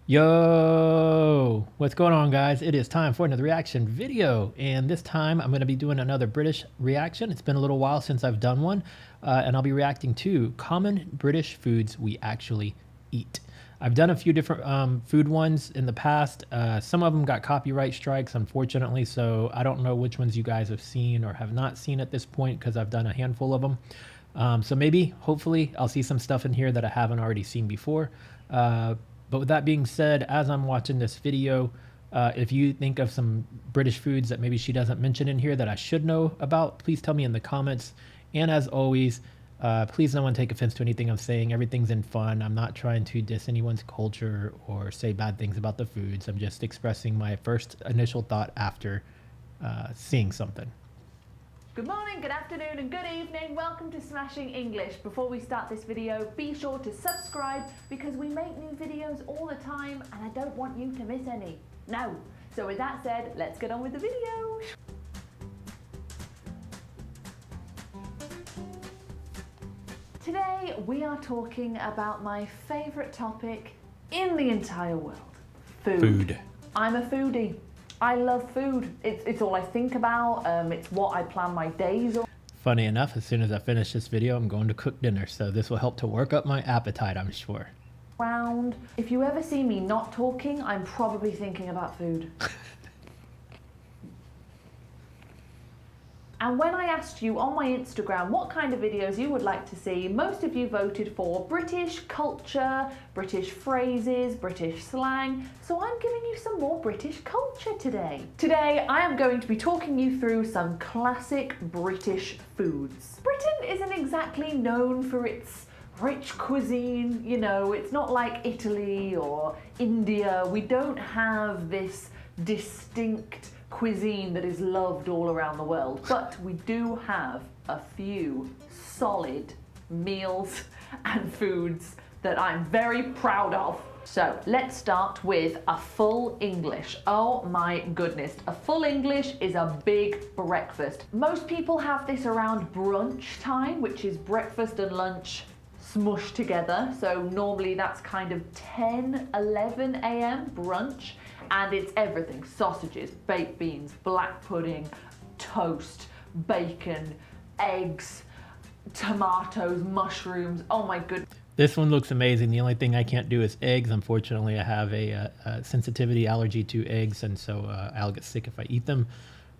Yo, what's going on, guys? It is time for another reaction video, and this time I'm going to be doing another British reaction. It's been a little while since I've done one, and I'll be reacting to common British foods we actually eat. I've done a few different food ones in the past. Some of them got copyright strikes, unfortunately, so I don't know which ones you guys have seen or have not seen at this point because I've done a handful of them. So maybe, hopefully, I'll see some stuff in here that I haven't already seen before. But with that being said, as I'm watching this video, if you think of some British foods that maybe she doesn't mention in here that I should know about, please tell me in the comments. And as always, please no one take offense to anything I'm saying. Everything's in fun. I'm not trying to diss anyone's culture or say bad things about the foods. I'm just expressing my first initial thought after seeing something. Good morning, good afternoon and good evening. Welcome to Smashing English. Before we start this video, be sure to subscribe because we make new videos all the time and I don't want you to miss any. No. So with that said, let's get on with the video. Today we are talking about my favourite topic in the entire world. Food. I'm a foodie. I love food. It's all I think about. It's what I plan my days on. Funny enough, as soon as I finish this video, I'm going to cook dinner, so this will help to work up my appetite, I'm sure. If you ever see me not talking, I'm probably thinking about food. And when I asked you on my Instagram what kind of videos you would like to see, most of you voted for British culture, British phrases, British slang, so I'm giving you some more British culture today. Today, I am going to be talking you through some classic British foods. Britain isn't exactly known for its rich cuisine, you know, it's not like Italy or India. We don't have this distinct cuisine that is loved all around the world, but we do have a few solid meals and foods that I'm very proud of. So let's start with a full English. Oh my goodness, a full English is a big breakfast. Most people have this around brunch time, which is breakfast and lunch smushed together. So normally that's kind of 10, 11 a.m. brunch. And it's everything: sausages, baked beans, black pudding, toast, bacon, eggs, tomatoes, mushrooms. Oh my goodness. This one looks amazing. The only thing I can't do is eggs. Unfortunately, I have a sensitivity allergy to eggs, and so I'll get sick if I eat them.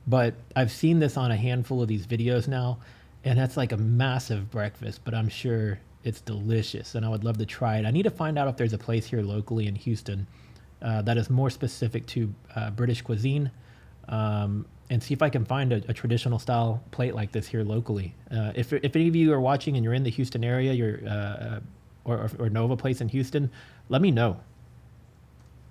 But I've seen this on a handful of these videos now, and that's like a massive breakfast, but I'm sure it's delicious, and I would love to try it. I need to find out if there's a place here locally in Houston that is more specific to British cuisine, and see if I can find a traditional style plate like this here locally. If any of you are watching and you're in the Houston area, or know of a place in Houston, let me know.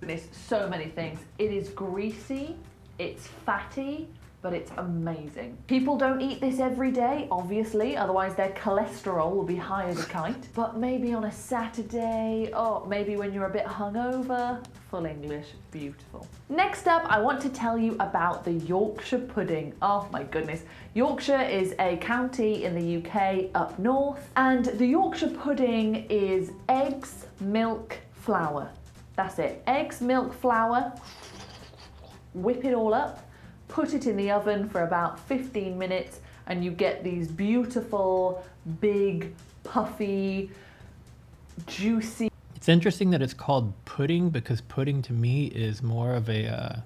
There's so many things. It is greasy, it's fatty, but it's amazing. People don't eat this every day, obviously, otherwise their cholesterol will be high as a kite. But maybe on a Saturday, or maybe when you're a bit hungover, full English, beautiful. Next up, I want to tell you about the Yorkshire pudding. Oh my goodness. Yorkshire is a county in the UK up north, and the Yorkshire pudding is eggs, milk, flour. That's it. Eggs, milk, flour, whip it all up, put it in the oven for about 15 minutes and you get these beautiful, big, puffy, juicy. It's interesting that it's called pudding because pudding to me is more of a,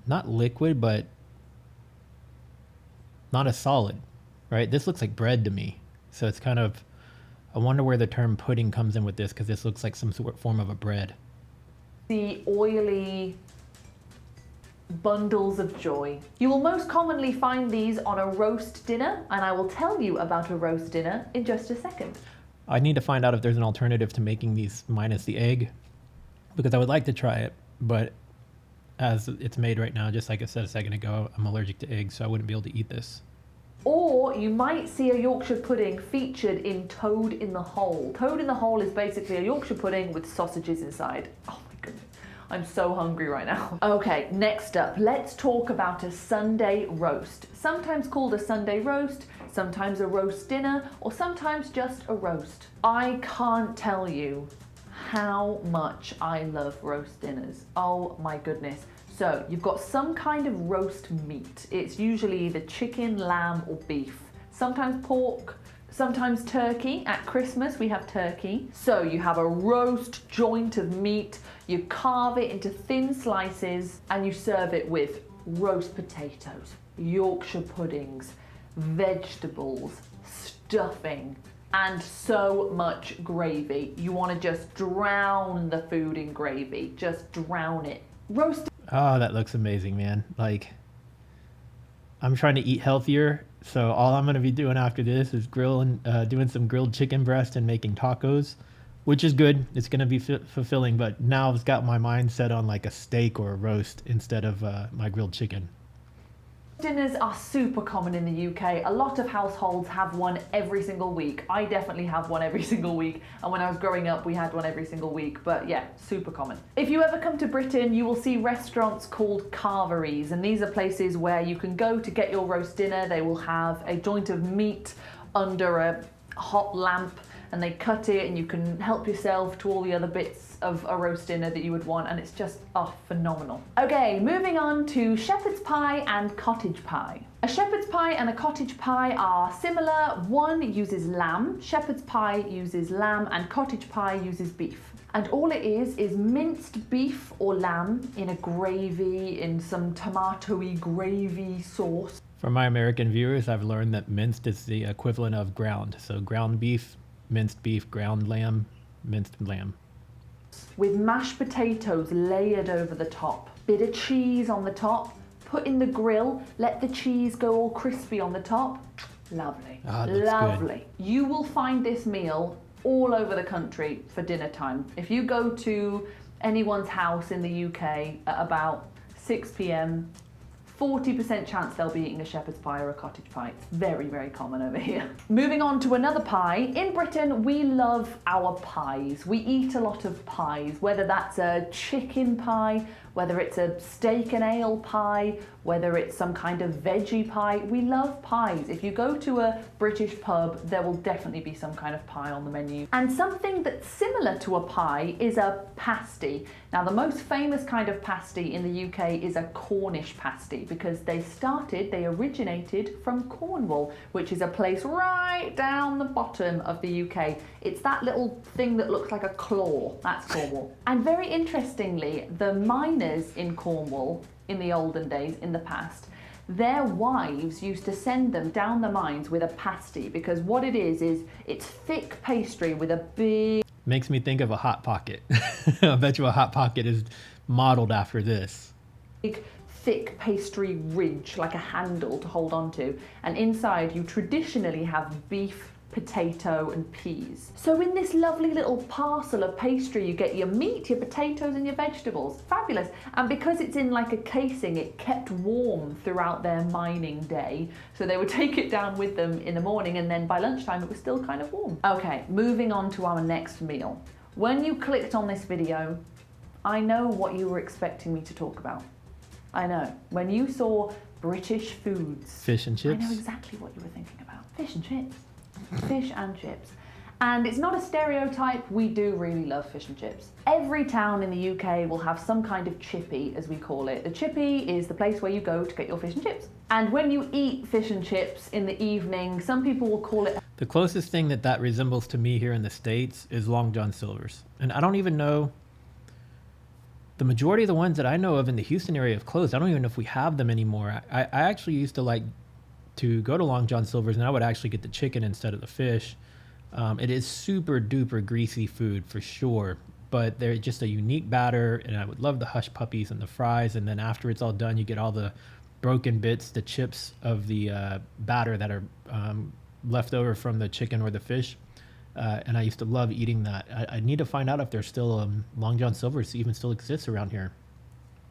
not liquid, but not a solid, right? This looks like bread to me. So it's kind of, I wonder where the term pudding comes in with this because this looks like some sort of form of a bread. The oily bundles of joy. You will most commonly find these on a roast dinner, and I will tell you about a roast dinner in just a second. I need to find out if there's an alternative to making these minus the egg, because I would like to try it, but as it's made right now, just like I said a second ago, I'm allergic to eggs, so I wouldn't be able to eat this. Or you might see a Yorkshire pudding featured in Toad in the Hole. Toad in the Hole is basically a Yorkshire pudding with sausages inside. Oh my goodness, I'm so hungry right now. Okay, next up, let's talk about a Sunday roast. Sometimes called a Sunday roast, sometimes a roast dinner, or sometimes just a roast. I can't tell you how much I love roast dinners. Oh my goodness. So you've got some kind of roast meat. It's usually either chicken, lamb, or beef. Sometimes pork, sometimes turkey. At Christmas we have turkey. So you have a roast joint of meat, you carve it into thin slices, and you serve it with roast potatoes, Yorkshire puddings, vegetables, stuffing, and so much gravy. You want to just drown the food in gravy. Just drown it. Roast. Oh, that looks amazing, man. Like, I'm trying to eat healthier, so all I'm going to be doing after this is doing some grilled chicken breast and making tacos, which is good. It's going to be fulfilling, but now I've got my mind set on like a steak or a roast instead of my grilled chicken. Dinners are super common in the UK. A lot of households have one every single week. I definitely have one every single week, and when I was growing up we had one every single week, but yeah, super common. If you ever come to Britain, you will see restaurants called carveries, and these are places where you can go to get your roast dinner. They will have a joint of meat under a hot lamp, and they cut it, and you can help yourself to all the other bits of a roast dinner that you would want, and it's just, oh, phenomenal. Okay, moving on to shepherd's pie and cottage pie. A shepherd's pie and a cottage pie are similar. One uses lamb, shepherd's pie uses lamb, and cottage pie uses beef. And all it is minced beef or lamb in a gravy, in some tomatoey gravy sauce. For my American viewers, I've learned that minced is the equivalent of ground. So ground beef, minced beef, ground lamb, minced lamb. With mashed potatoes layered over the top, bit of cheese on the top, put in the grill, let the cheese go all crispy on the top. Lovely, lovely. Good. You will find this meal all over the country for dinner time. If you go to anyone's house in the UK at about 6 p.m, 40% chance they'll be eating a shepherd's pie or a cottage pie. It's very, very common over here. Moving on to another pie. In Britain, we love our pies. We eat a lot of pies, whether that's a chicken pie, whether it's a steak and ale pie, whether it's some kind of veggie pie. We love pies. If you go to a British pub, there will definitely be some kind of pie on the menu. And something that's similar to a pie is a pasty. Now, the most famous kind of pasty in the UK is a Cornish pasty, because they originated from Cornwall, which is a place right down the bottom of the UK. It's that little thing that looks like a claw. That's Cornwall. And very interestingly, the miners in Cornwall in the olden days, in the past, their wives used to send them down the mines with a pasty, because what it is it's thick pastry with a big... Makes me think of a Hot Pocket. I bet you a Hot Pocket is modeled after this. Big thick pastry ridge, like a handle to hold on to, and inside you traditionally have beef, potato and peas. So in this lovely little parcel of pastry you get your meat, your potatoes and your vegetables. Fabulous. And because it's in like a casing, it kept warm throughout their mining day, so they would take it down with them in the morning, and then by lunchtime it was still kind of warm. Okay, moving on to our next meal. When you clicked on this video, I know what you were expecting me to talk about. I know. When you saw British foods, fish and chips, I know exactly what you were thinking about. Fish and chips. Fish and chips. And it's not a stereotype, we do really love fish and chips. Every town in the UK will have some kind of chippy, as we call it. The chippy is the place where you go to get your fish and chips. And when you eat fish and chips in the evening, some people will call it... The closest thing that resembles to me here in the States is Long John Silver's. And I don't even know... The majority of the ones that I know of in the Houston area have closed. I don't even know if we have them anymore. I actually used to like to go to Long John Silver's, and I would actually get the chicken instead of the fish. It is super duper greasy food for sure, but they're just a unique batter, and I would love the hush puppies and the fries, and then after it's all done, you get all the broken bits, the chips of the batter that are left over from the chicken or the fish. And I used to love eating that. I need to find out if there's still Long John Silver's even still exists around here.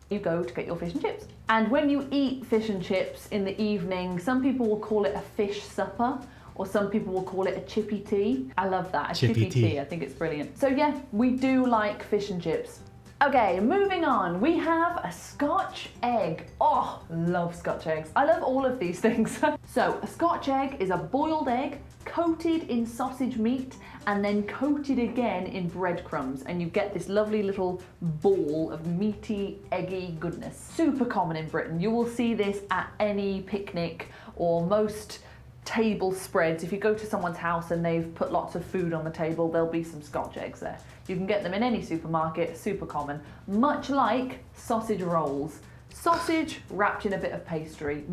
You go to get your fish and chips. And when you eat fish and chips in the evening, some people will call it a fish supper, or some people will call it a chippy tea. I love that, a chippy tea. I think it's brilliant. So yeah, we do like fish and chips. Okay, moving on. We have a Scotch egg. Oh, love Scotch eggs. I love all of these things. So, a Scotch egg is a boiled egg coated in sausage meat and then coated again in breadcrumbs, and you get this lovely little ball of meaty, eggy goodness. Super common in Britain. You will see this at any picnic or most table spreads. If you go to someone's house and they've put lots of food on the table, there'll be some Scotch eggs there. You can get them in any supermarket, super common. Much like sausage rolls. Sausage wrapped in a bit of pastry.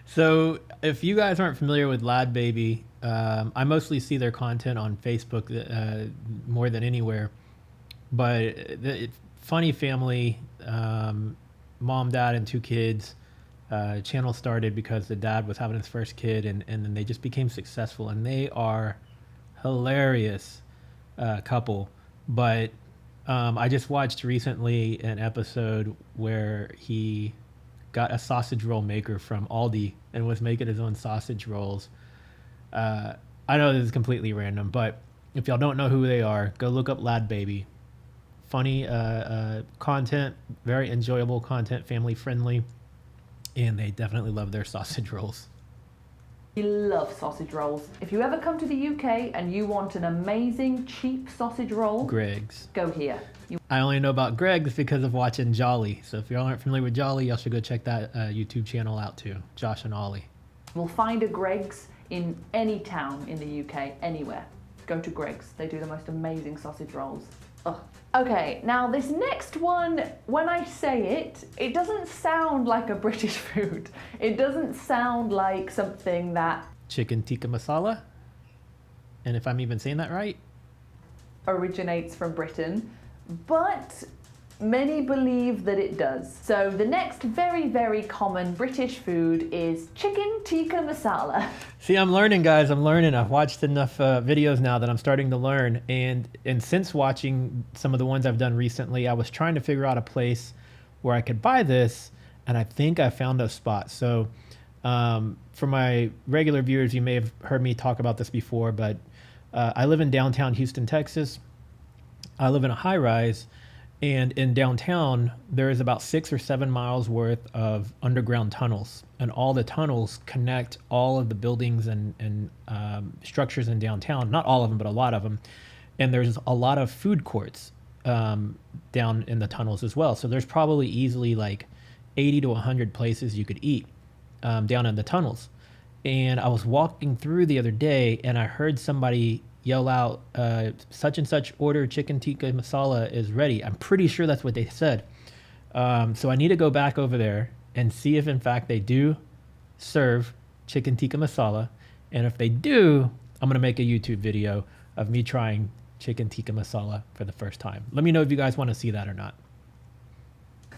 So if you guys aren't familiar with Lad Baby, I mostly see their content on Facebook more than anywhere. But funny family, mom, dad, and 2 kids. Channel started because the dad was having his first kid, and then they just became successful, and they are hilarious couple. But I just watched recently an episode where he got a sausage roll maker from Aldi and was making his own sausage rolls. I know this is completely random, but if y'all don't know who they are, go look up Lad Baby. Funny content, very enjoyable content, family friendly, and they definitely love their sausage rolls. We love sausage rolls. If you ever come to the UK and you want an amazing cheap sausage roll, Greg's. go here. I only know about Greg's because of watching Jolly. So if y'all aren't familiar with Jolly, y'all should go check that YouTube channel out too. Josh and Ollie. We'll find a Greg's in any town in the UK, anywhere. Go to Greg's. They do the most amazing sausage rolls. Ugh. Okay, now this next one, when I say it, it doesn't sound like a British food. It doesn't sound like something that Chicken tikka masala. And if I'm even saying that right, originates from Britain, but many believe that it does. So the next very, very common British food is chicken tikka masala. see, I'm learning, guys. I'm learning. I've watched enough videos now that I'm starting to learn. And since watching some of the ones I've done recently, I was trying to figure out a place where I could buy this, and I think I found a spot. So for my regular viewers, you may have heard me talk about this before, but I live in downtown Houston, Texas. I live in a high rise. And in downtown, there is about 6 or 7 miles worth of underground tunnels, and all the tunnels connect all of the buildings and structures in downtown. Not all of them, but a lot of them. And there's a lot of food courts down in the tunnels as well. So there's probably easily like 80 to 100 places you could eat down in the tunnels. And I was walking through the other day, and I heard somebody yell out, such and such order chicken tikka masala is ready. I'm pretty sure that's what they said. So I need to go back over there and see if in fact they do serve chicken tikka masala. And if they do, I'm going to make a YouTube video of me trying chicken tikka masala for the first time. Let me know if you guys want to see that or not.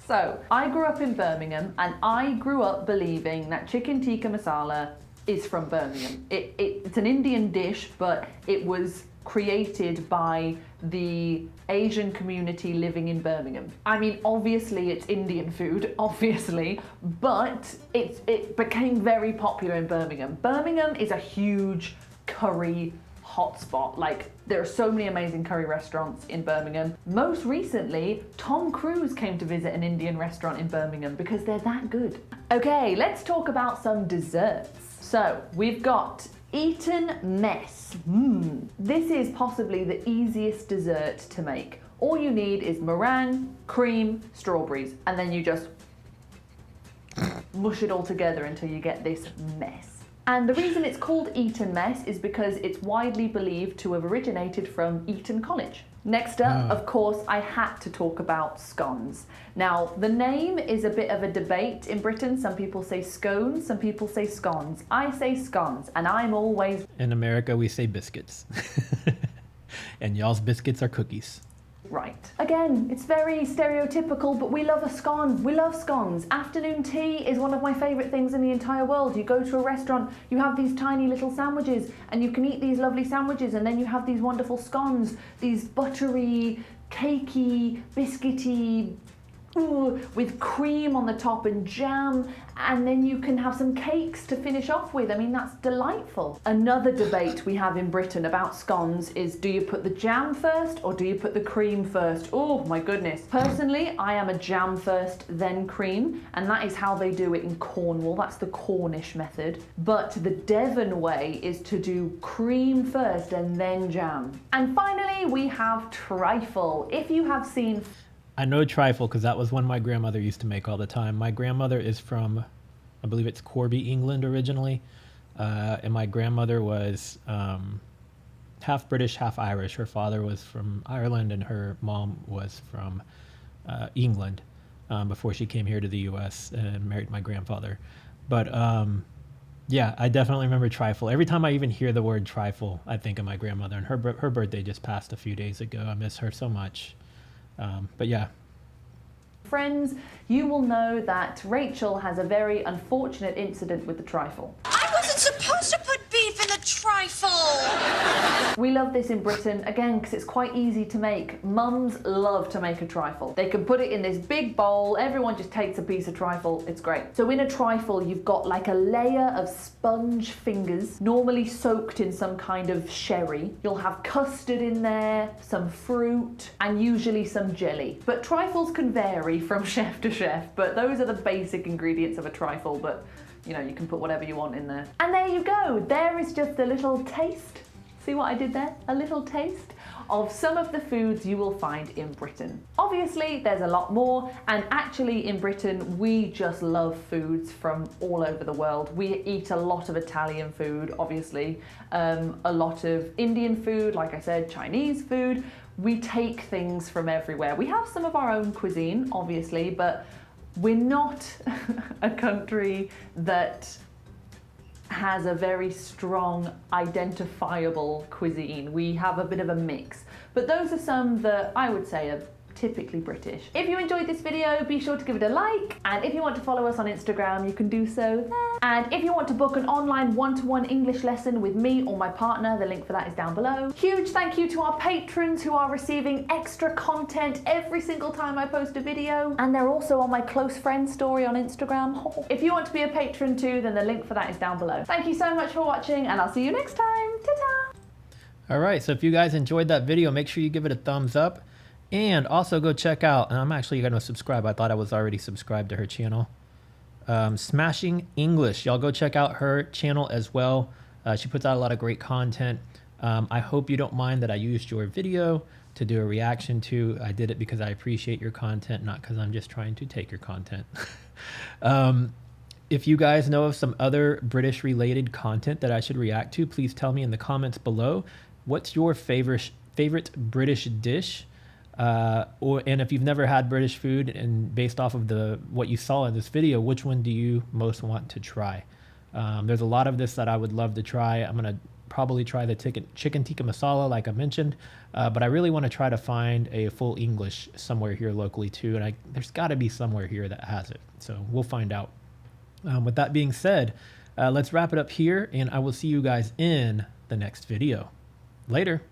So I grew up in Birmingham, and I grew up believing that chicken tikka masala is from Birmingham. It's an Indian dish, but it was created by the Asian community living in Birmingham. I mean, obviously it's Indian food, obviously, but it became very popular in Birmingham. Birmingham is a huge curry hotspot. Like, there are so many amazing curry restaurants in Birmingham. Most recently, Tom Cruise came to visit an Indian restaurant in Birmingham because they're that good. Okay, let's talk about some desserts. So we've got Eton mess. This is possibly the easiest dessert to make. All you need is meringue, cream, strawberries, and then you just mush it all together until you get this mess. And the reason it's called Eton mess is because it's widely believed to have originated from Eton College. Next up, of course, I had to talk about scones. Now, the name is a bit of a debate in Britain. Some people say scones, some people say scones. I say scones, and I'm always... In America, we say biscuits. And y'all's biscuits are cookies. Right. Again, it's very stereotypical, but we love a scone. We love scones. Afternoon tea is one of my favourite things in the entire world. You go to a restaurant, you have these tiny little sandwiches, and you can eat these lovely sandwiches, and then you have these wonderful scones, these buttery, cakey, biscuity, Ooh, with cream on the top and jam, and then you can have some cakes to finish off with. I mean, that's delightful. Another debate we have in Britain about scones is, do you put the jam first or do you put the cream first? Oh my goodness. Personally, I am a jam first, then cream, and that is how they do it in Cornwall. That's the Cornish method. But the Devon way is to do cream first and then jam. And finally, we have trifle. If you have seen... I know trifle because that was one my grandmother used to make all the time. My grandmother is from, I believe it's Corby, England originally. And my grandmother was half British, half Irish. Her father was from Ireland and her mom was from England before she came here to the US and married my grandfather. But yeah, I definitely remember trifle. Every time I even hear the word trifle, I think of my grandmother. And her birthday just passed a few days ago. I miss her so much. But yeah. Friends, you will know that Rachel has a very unfortunate incident with the trifle. I wasn't supposed to put beef in the trifle! We love this in Britain, again, because it's quite easy to make. Mums love to make a trifle. They can put it in this big bowl, everyone just takes a piece of trifle, it's great. So in a trifle, you've got like a layer of sponge fingers, normally soaked in some kind of sherry. You'll have custard in there, some fruit, and usually some jelly. But trifles can vary from chef to chef, but those are the basic ingredients of a trifle, but you know, you can put whatever you want in there. And there you go, there is just a little taste. See what I did there? A little taste of some of the foods you will find in Britain. Obviously, there's a lot more, and actually in Britain, we just love foods from all over the world. We eat a lot of Italian food, obviously, a lot of Indian food, like I said, Chinese food. We take things from everywhere. We have some of our own cuisine, obviously, but we're not a country that has a very strong, identifiable cuisine. We have a bit of a mix. But those are some that I would say are typically British. If you enjoyed this video, be sure to give it a like. And if you want to follow us on Instagram, you can do so there. And if you want to book an online one-to-one English lesson with me or my partner, the link for that is down below. Huge thank you to our patrons who are receiving extra content every single time I post a video. And they're also on my close friends story on Instagram. If you want to be a patron too, then the link for that is down below. Thank you so much for watching, and I'll see you next time. Ta-ta! All right, so if you guys enjoyed that video, make sure you give it a thumbs up. And also go check out, and I'm actually going to subscribe. I thought I was already subscribed to her channel. Smashing English. Y'all go check out her channel as well. She puts out a lot of great content. I hope you don't mind that I used your video to do a reaction to. I did it because I appreciate your content, not because I'm just trying to take your content. If you guys know of some other British related content that I should react to, please tell me in the comments below. What's your favorite British dish? And if you've never had British food, and based off of what you saw in this video, which one do you most want to try? There's a lot of this that I would love to try. I'm going to probably try the chicken tikka masala like I mentioned, but I really want to try to find a full English somewhere here locally too, and there's got to be somewhere here that has it, so we'll find out. With that being said, let's wrap it up here, and I will see you guys in the next video. Later.